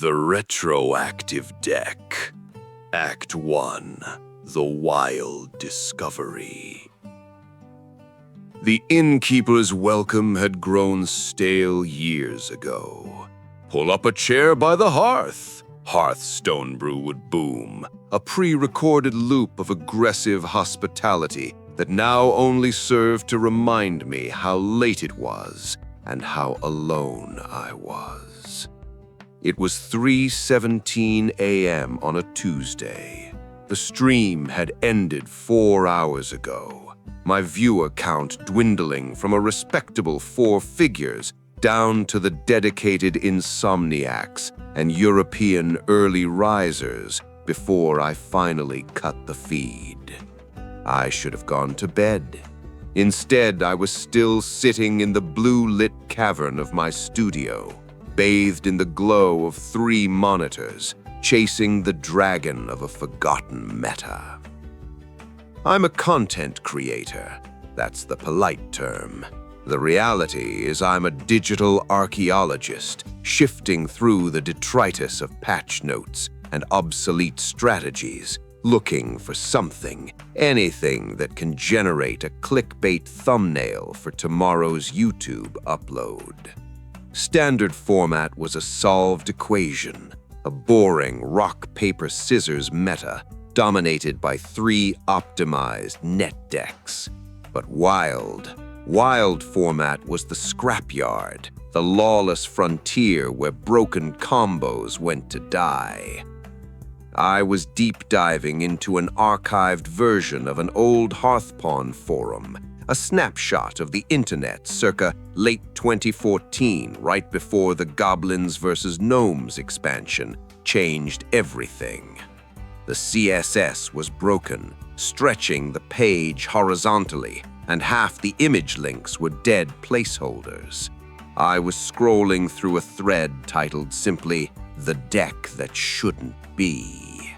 The Retroactive Deck. Act 1. The Wild Discovery. The innkeeper's welcome had grown stale years ago. Pull up a chair by the hearth. Hearthstone brew would boom, a pre-recorded loop of aggressive hospitality that now only served to remind me how late it was and how alone I was. It was 3:17 a.m. on a Tuesday. The stream had ended 4 hours ago, my viewer count dwindling from a respectable 4 figures down to the dedicated insomniacs and European early risers before I finally cut the feed. I should have gone to bed. Instead, I was still sitting in the blue-lit cavern of my studio, bathed in the glow of 3 monitors, chasing the dragon of a forgotten meta. I'm a content creator. That's the polite term. The reality is I'm a digital archaeologist, shifting through the detritus of patch notes and obsolete strategies, looking for something, anything that can generate a clickbait thumbnail for tomorrow's YouTube upload. Standard format was a solved equation, a boring rock-paper-scissors meta dominated by 3 optimized net decks. But Wild format was the scrapyard, the lawless frontier where broken combos went to die. I was deep diving into an archived version of an old Hearthstone forum, a snapshot of the internet circa late 2014, right before the Goblins vs. Gnomes expansion changed everything. The CSS was broken, stretching the page horizontally, and half the image links were dead placeholders. I was scrolling through a thread titled simply, "The Deck That Shouldn't Be."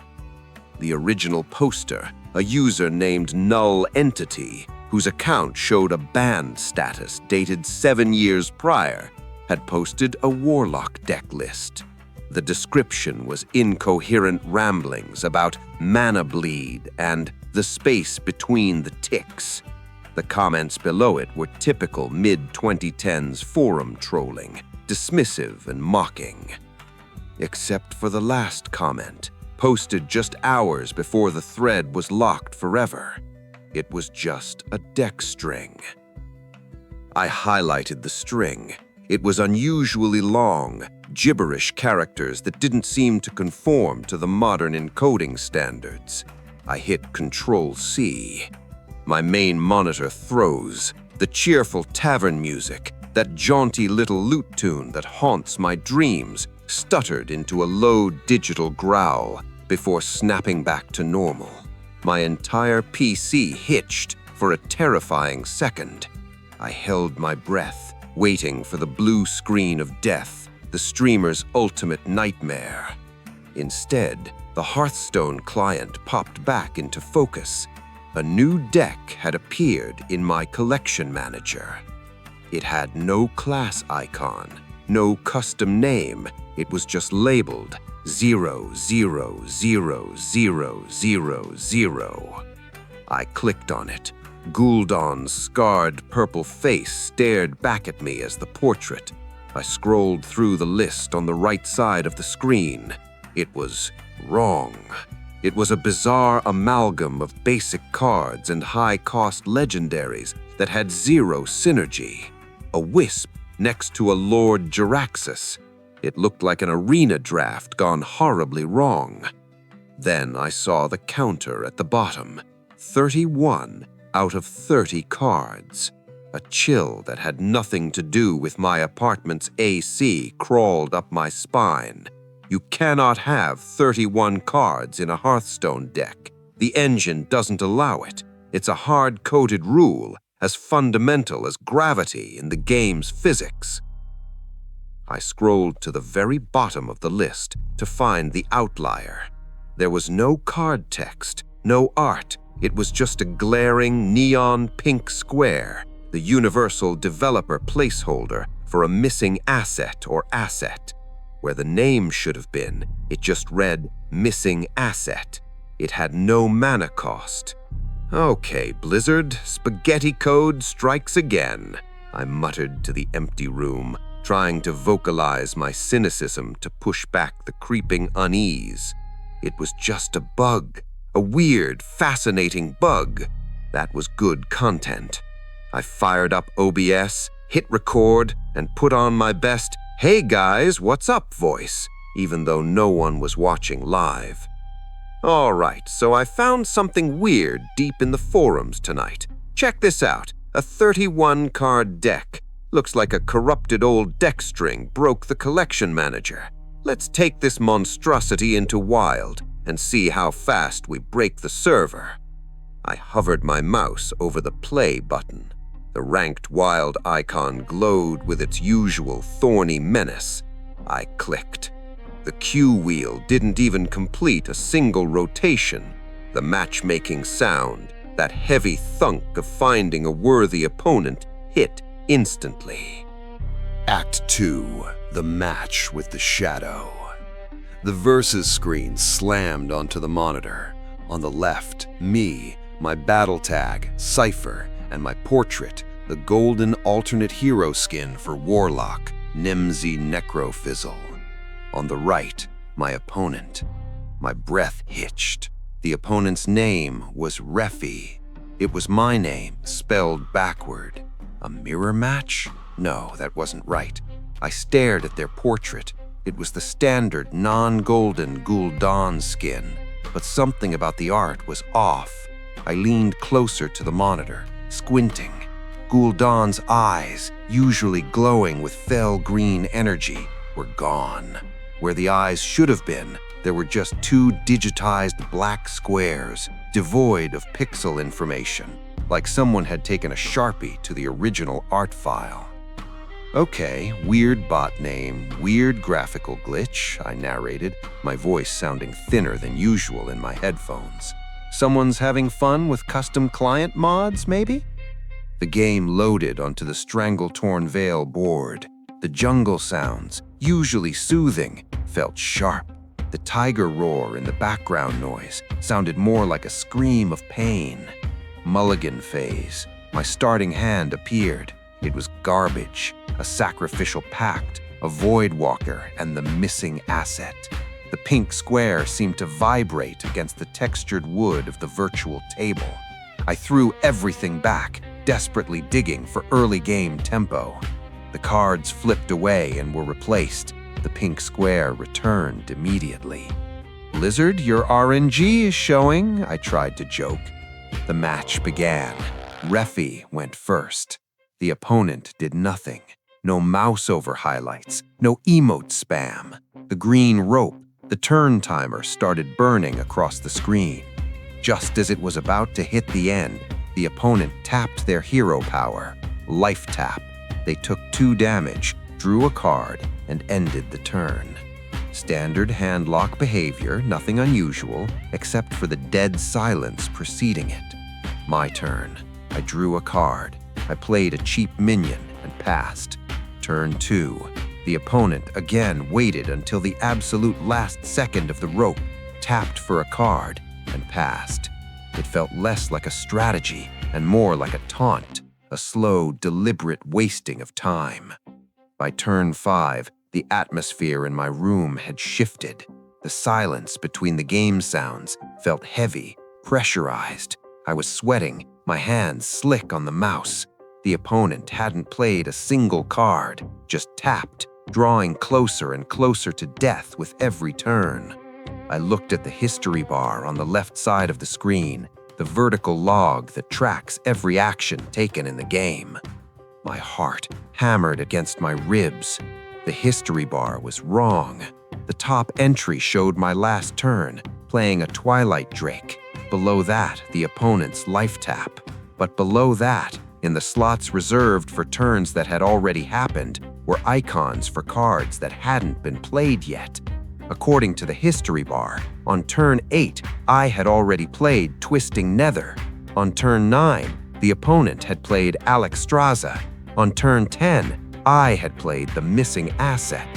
The original poster, a user named Null Entity, whose account showed a banned status dated 7 years prior, had posted a Warlock deck list. The description was incoherent ramblings about mana bleed and the space between the ticks. The comments below it were typical mid-2010s forum trolling, dismissive and mocking. Except for the last comment, posted just hours before the thread was locked forever. It was just a deck string. I highlighted the string. It was unusually long, gibberish characters that didn't seem to conform to the modern encoding standards. I hit Control-C. My main monitor froze. The cheerful tavern music, that jaunty little lute tune that haunts my dreams, stuttered into a low digital growl before snapping back to normal. My entire PC hitched for a terrifying second. I held my breath, waiting for the blue screen of death, the streamer's ultimate nightmare. Instead, the Hearthstone client popped back into focus. A new deck had appeared in my collection manager. It had no class icon, no custom name. It was just labeled 0000000. I clicked on it. Gul'dan's scarred purple face stared back at me as the portrait. I scrolled through the list on the right side of the screen. It was wrong. It was a bizarre amalgam of basic cards and high-cost legendaries that had 0 synergy. A wisp next to a Lord Jaraxxus. It looked like an arena draft gone horribly wrong. Then I saw the counter at the bottom. 31 out of 30 cards. A chill that had nothing to do with my apartment's AC crawled up my spine. You cannot have 31 cards in a Hearthstone deck. The engine doesn't allow it. It's a hard-coded rule, as fundamental as gravity in the game's physics. I scrolled to the very bottom of the list to find the outlier. There was no card text, no art. It was just a glaring neon pink square, the universal developer placeholder for a missing asset or asset. Where the name should have been, it just read missing asset. It had no mana cost. Okay, Blizzard, spaghetti code strikes again, I muttered to the empty room, trying to vocalize my cynicism to push back the creeping unease. It was just a bug, a weird, fascinating bug. That was good content. I fired up OBS, hit record, and put on my best "Hey guys, what's up" voice, even though no one was watching live. All right, so I found something weird deep in the forums tonight. Check this out, a 31-card deck. Looks like a corrupted old deck string broke the collection manager. Let's take this monstrosity into Wild and see how fast we break the server. I hovered my mouse over the play button. The ranked Wild icon glowed with its usual thorny menace. I clicked. The Q wheel didn't even complete a single rotation. The matchmaking sound, that heavy thunk of finding a worthy opponent, hit instantly. Act 2, the match with the shadow. The versus screen slammed onto the monitor. On the left, me, my battle tag, Cypher, and my portrait, the Gul'dan alternate hero skin for Warlock, Nemzi Necrofizzle. On the right, my opponent. My breath hitched. The opponent's name was rehpiC. It was my name, spelled backward. A mirror match? No, that wasn't right. I stared at their portrait. It was the standard non-Gul'dan Gul'dan skin, but something about the art was off. I leaned closer to the monitor, squinting. Gul'dan's eyes, usually glowing with fell green energy, were gone. Where the eyes should have been, there were just two digitized black squares, devoid of pixel information, like someone had taken a Sharpie to the original art file. Okay, weird bot name, weird graphical glitch, I narrated, my voice sounding thinner than usual in my headphones. Someone's having fun with custom client mods, maybe? The game loaded onto the Strangle-Torn Veil board. The jungle sounds, usually soothing, felt sharp. The tiger roar in the background noise sounded more like a scream of pain. Mulligan phase. My starting hand appeared. It was garbage, a sacrificial pact, a void walker, and the missing asset. The pink square seemed to vibrate against the textured wood of the virtual table. I threw everything back, desperately digging for early game tempo. The cards flipped away and were replaced. The pink square returned immediately. "Blizzard, your RNG is showing," I tried to joke. The match began. rehpiC went first. The opponent did nothing. No mouse over highlights, no emote spam. The green rope, the turn timer, started burning across the screen. Just as it was about to hit the end, the opponent tapped their hero power, life tap. They took 2 damage, drew a card, and ended the turn. Standard handlock behavior, nothing unusual, except for the dead silence preceding it. My turn. I drew a card. I played a cheap minion and passed. Turn 2. The opponent again waited until the absolute last second of the rope, tapped for a card, and passed. It felt less like a strategy and more like a taunt, a slow, deliberate wasting of time. By turn 5, the atmosphere in my room had shifted. The silence between the game sounds felt heavy, pressurized. I was sweating, my hands slick on the mouse. The opponent hadn't played a single card, just tapped, drawing closer and closer to death with every turn. I looked at the history bar on the left side of the screen, the vertical log that tracks every action taken in the game. My heart hammered against my ribs. The history bar was wrong. The top entry showed my last turn, playing a Twilight Drake. Below that, the opponent's life tap. But below that, in the slots reserved for turns that had already happened, were icons for cards that hadn't been played yet. According to the history bar, on turn 8, I had already played Twisting Nether. On turn 9, the opponent had played Alexstrasza. On turn 10, I had played the missing asset.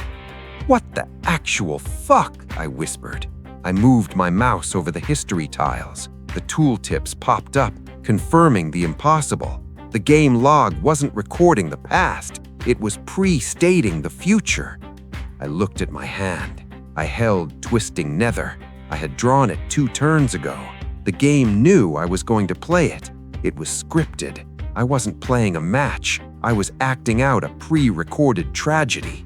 "What the actual fuck?" I whispered. I moved my mouse over the history tiles. The tooltips popped up, confirming the impossible. The game log wasn't recording the past. It was pre-stating the future. I looked at my hand. I held Twisting Nether. I had drawn it 2 turns ago. The game knew I was going to play it. It was scripted. I wasn't playing a match. I was acting out a pre-recorded tragedy.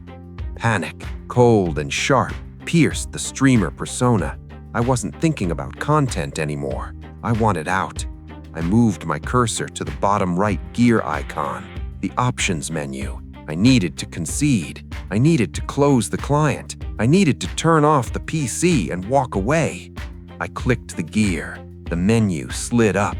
Panic, cold and sharp, pierced the streamer persona. I wasn't thinking about content anymore. I wanted out. I moved my cursor to the bottom right gear icon, the options menu. I needed to concede. I needed to close the client. I needed to turn off the PC and walk away. I clicked the gear. The menu slid up.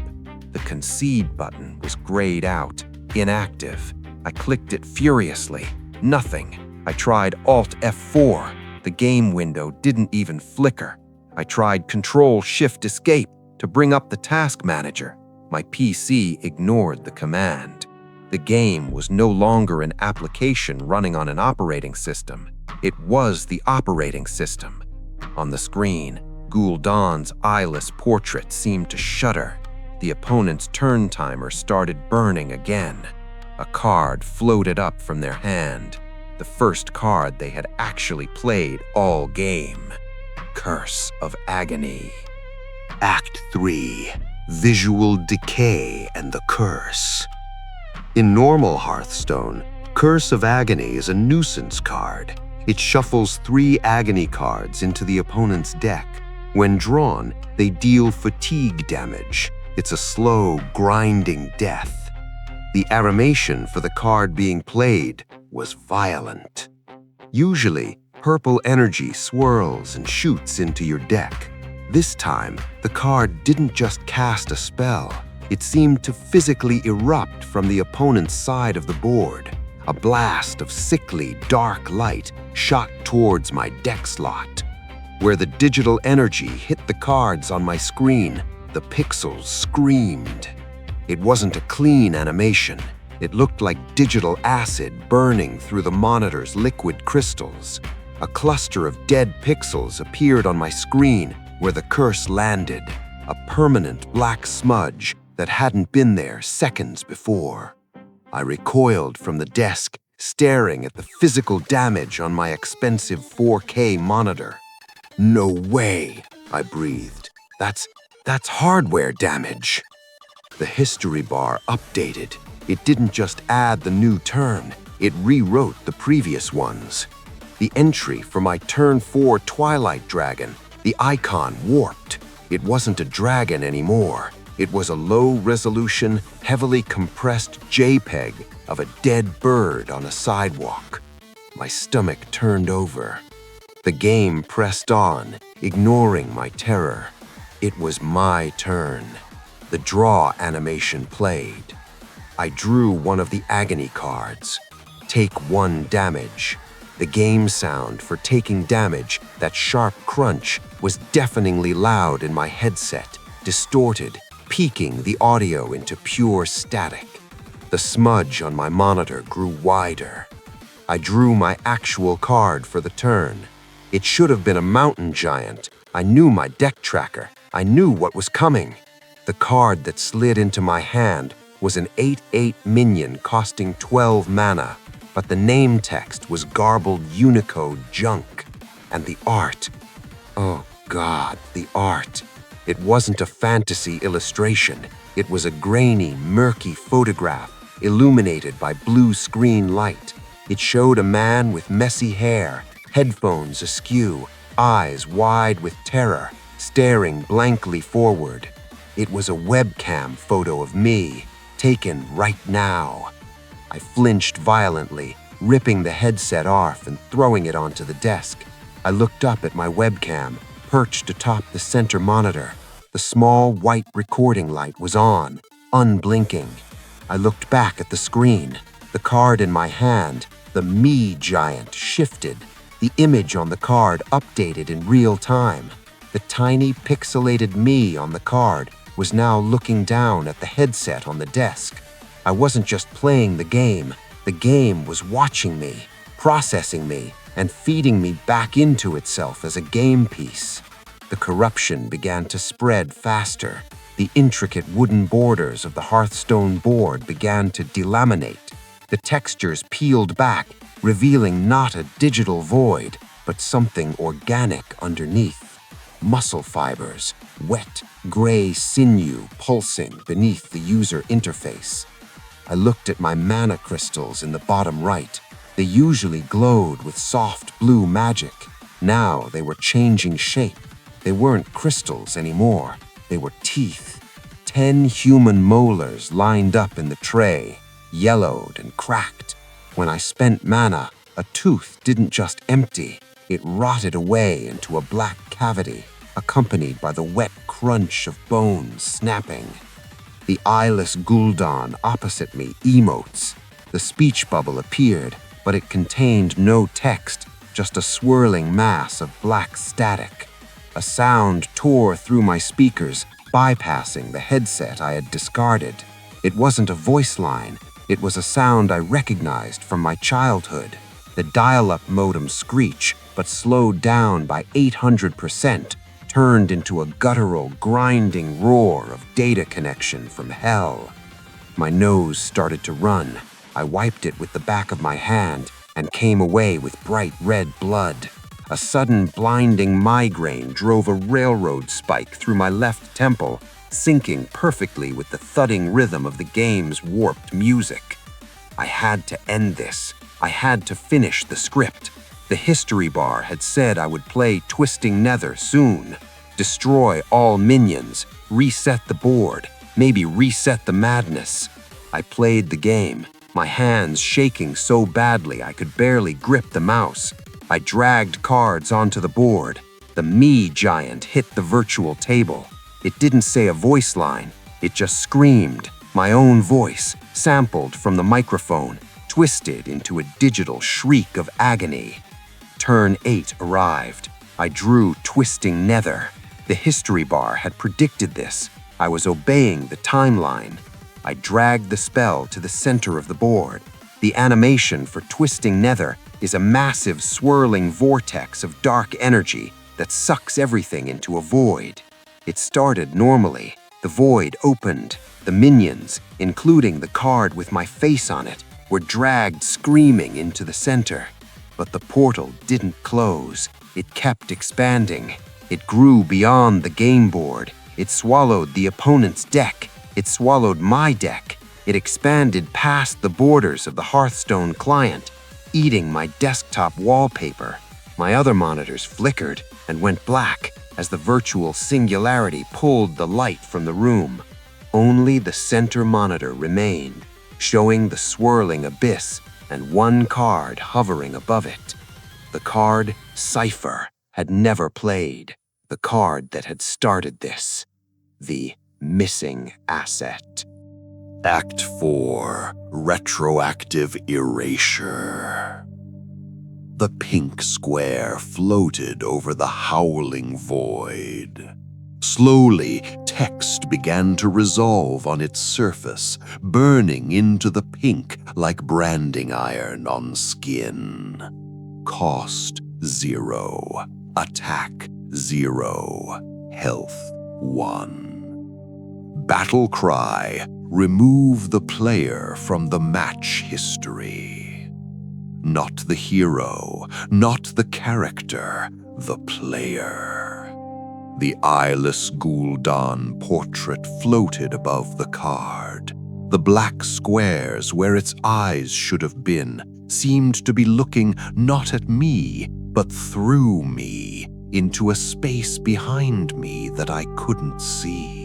The concede button was grayed out, inactive. I clicked it furiously. Nothing. I tried Alt F4. The game window didn't even flicker. I tried Control-Shift-Escape to bring up the task manager. My PC ignored the command. The game was no longer an application running on an operating system. It was the operating system. On the screen, Gul'dan's eyeless portrait seemed to shudder. The opponent's turn timer started burning again. A card floated up from their hand. The first card they had actually played all game. Curse of Agony. Act 3. Visual Decay and the Curse. In normal Hearthstone, Curse of Agony is a nuisance card. It shuffles 3 agony cards into the opponent's deck. When drawn, they deal fatigue damage. It's a slow, grinding death. The animation for the card being played was violent. Usually, purple energy swirls and shoots into your deck. This time, the card didn't just cast a spell. It seemed to physically erupt from the opponent's side of the board. A blast of sickly, dark light shot towards my deck slot. Where the digital energy hit the cards on my screen, the pixels screamed. It wasn't a clean animation. It looked like digital acid burning through the monitor's liquid crystals. A cluster of dead pixels appeared on my screen where the curse landed, a permanent black smudge that hadn't been there seconds before. I recoiled from the desk, staring at the physical damage on my expensive 4K monitor. "No way," I breathed. That's hardware damage." The history bar updated. It didn't just add the new turn, it rewrote the previous ones. The entry for my turn 4 Twilight Dragon, the icon warped. It wasn't a dragon anymore. It was a low-resolution, heavily compressed JPEG of a dead bird on a sidewalk. My stomach turned over. The game pressed on, ignoring my terror. It was my turn. The draw animation played. I drew one of the agony cards. Take 1 damage. The game sound for taking damage, that sharp crunch, was deafeningly loud in my headset, distorted, peaking the audio into pure static. The smudge on my monitor grew wider. I drew my actual card for the turn. It should have been a mountain giant. I knew my deck tracker. I knew what was coming. The card that slid into my hand was an 8/8 minion costing 12 mana, but the name text was garbled Unicode junk. And the art. Oh God, the art. It wasn't a fantasy illustration. It was a grainy, murky photograph illuminated by blue screen light. It showed a man with messy hair, headphones askew, eyes wide with terror, staring blankly forward. It was a webcam photo of me, taken right now. I flinched violently, ripping the headset off and throwing it onto the desk. I looked up at my webcam, perched atop the center monitor. The small white recording light was on, unblinking. I looked back at the screen. The card in my hand, the me giant, shifted. The image on the card updated in real time. The tiny pixelated me on the card was now looking down at the headset on the desk. I wasn't just playing the game was watching me, processing me, and feeding me back into itself as a game piece. The corruption began to spread faster. The intricate wooden borders of the Hearthstone board began to delaminate. The textures peeled back, revealing not a digital void, but something organic underneath. Muscle fibers, wet, gray sinew pulsing beneath the user interface. I looked at my mana crystals in the bottom right. They usually glowed with soft blue magic. Now they were changing shape. They weren't crystals anymore. They were teeth. 10 human molars lined up in the tray, yellowed and cracked. When I spent mana, a tooth didn't just empty. It rotted away into a black cavity, accompanied by the wet crunch of bones snapping. The eyeless Gul'dan opposite me emotes. The speech bubble appeared, but it contained no text, just a swirling mass of black static. A sound tore through my speakers, bypassing the headset I had discarded. It wasn't a voice line. It was a sound I recognized from my childhood. The dial-up modem screech, but slowed down by 800%, turned into a guttural, grinding roar of data connection from hell. My nose started to run. I wiped it with the back of my hand and came away with bright red blood. A sudden blinding migraine drove a railroad spike through my left temple, syncing perfectly with the thudding rhythm of the game's warped music. I had to end this. I had to finish the script. The history bar had said I would play Twisting Nether soon. Destroy all minions, reset the board, maybe reset the madness. I played the game, my hands shaking so badly I could barely grip the mouse. I dragged cards onto the board. The me giant hit the virtual table. It didn't say a voice line, it just screamed, my own voice, sampled from the microphone, twisted into a digital shriek of agony. Turn 8 arrived. I drew Twisting Nether. The history bar had predicted this. I was obeying the timeline. I dragged the spell to the center of the board. The animation for Twisting Nether is a massive swirling vortex of dark energy that sucks everything into a void. It started normally. The void opened. The minions, including the card with my face on it, were dragged screaming into the center. But the portal didn't close. It kept expanding. It grew beyond the game board. It swallowed the opponent's deck. It swallowed my deck. It expanded past the borders of the Hearthstone client, eating my desktop wallpaper. My other monitors flickered and went black as the virtual singularity pulled the light from the room. Only the center monitor remained, showing the swirling abyss and one card hovering above it. The card Cypher had never played, the card that had started this. The missing asset. Act 4. Retroactive Erasure. The pink square floated over the howling void. Slowly, text began to resolve on its surface, burning into the pink like branding iron on skin. Cost 0. Attack 0. Health 1. Battle cry: remove the player from the match history. Not the hero, not the character, the player. The eyeless Gul'dan portrait floated above the card. The black squares where its eyes should have been seemed to be looking not at me, but through me, into a space behind me that I couldn't see.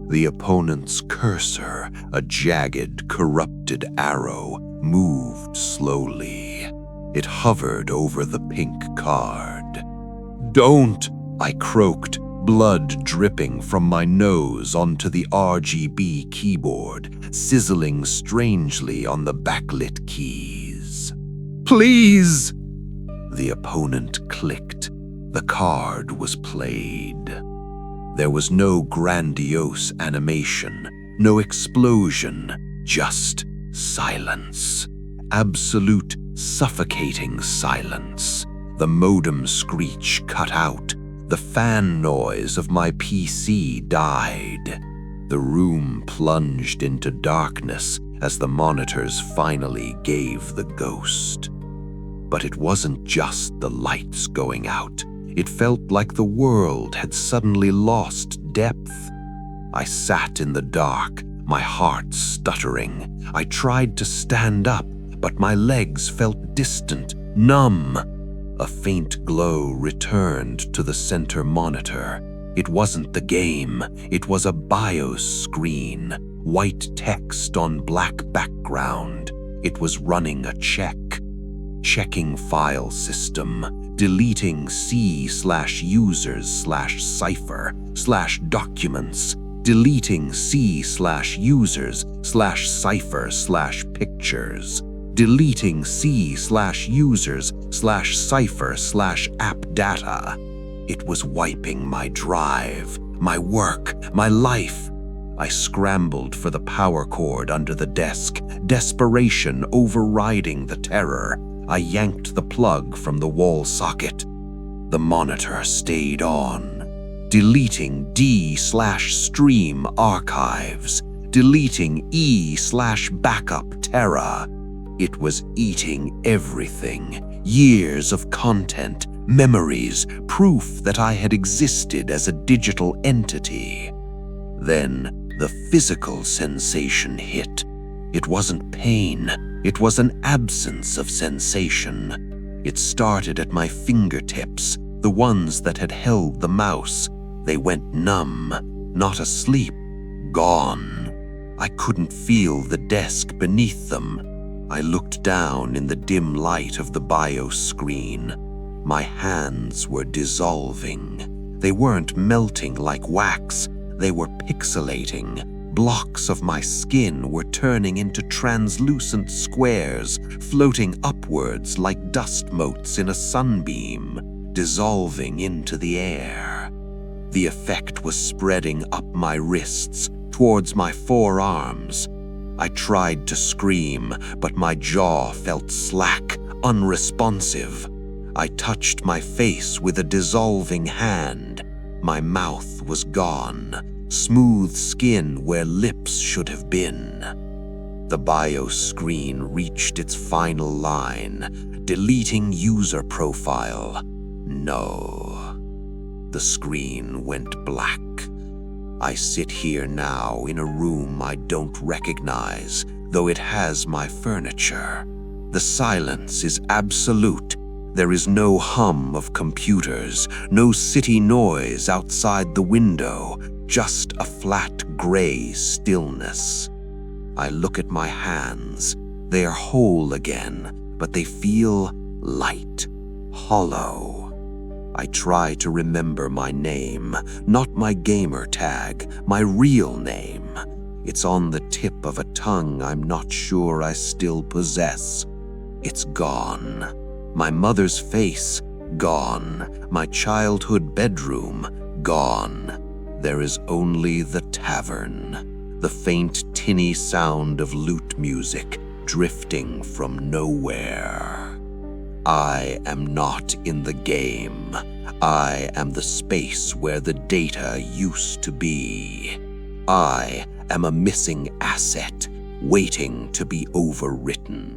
The opponent's cursor, a jagged, corrupted arrow, moved slowly. It hovered over the pink card. "Don't!" I croaked, blood dripping from my nose onto the RGB keyboard, sizzling strangely on the backlit keys. "Please!" The opponent clicked. The card was played. There was no grandiose animation, no explosion, just silence. absolute, suffocating silence. The modem screech cut out. The fan noise of my PC died. The room plunged into darkness as the monitors finally gave the ghost. But it wasn't just the lights going out. It felt like the world had suddenly lost depth. I sat in the dark, my heart stuttering. I tried to stand up, but my legs felt distant, numb. A faint glow returned to the center monitor. It wasn't the game, it was a BIOS screen, white text on black background. It was running a check. Checking file system, deleting C/users/cipher/documents, deleting C/users/cipher/pictures, deleting C/users/cipher/app data. It was wiping my drive, my work, my life. I scrambled for the power cord under the desk, desperation overriding the terror. I yanked the plug from the wall socket. The monitor stayed on. Deleting D/stream archives, deleting E/backup Terra. It was eating everything, years of content, memories, proof that I had existed as a digital entity. Then the physical sensation hit. It wasn't pain, it was an absence of sensation. It started at my fingertips, the ones that had held the mouse. They went numb, not asleep, gone. I couldn't feel the desk beneath them. I looked down in the dim light of the BIOS screen. My hands were dissolving. They weren't melting like wax, they were pixelating. Blocks of my skin were turning into translucent squares, floating upwards like dust motes in a sunbeam, dissolving into the air. The effect was spreading up my wrists, towards my forearms. I tried to scream, but my jaw felt slack, unresponsive. I touched my face with a dissolving hand. My mouth was gone. Smooth skin where lips should have been. The BIOS screen reached its final line, deleting user profile. No. The screen went black. I sit here now in a room I don't recognize, though it has my furniture. The silence is absolute. There is no hum of computers, no city noise outside the window, just a flat gray stillness. I look at my hands. They are whole again, but they feel light, hollow. I try to remember my name, not my gamer tag, my real name. It's on the tip of a tongue I'm not sure I still possess. It's gone. My mother's face, gone. My childhood bedroom, gone. There is only the tavern, the faint tinny sound of lute music drifting from nowhere. I am not in the game. I am the space where the data used to be. I am a missing asset, waiting to be overwritten.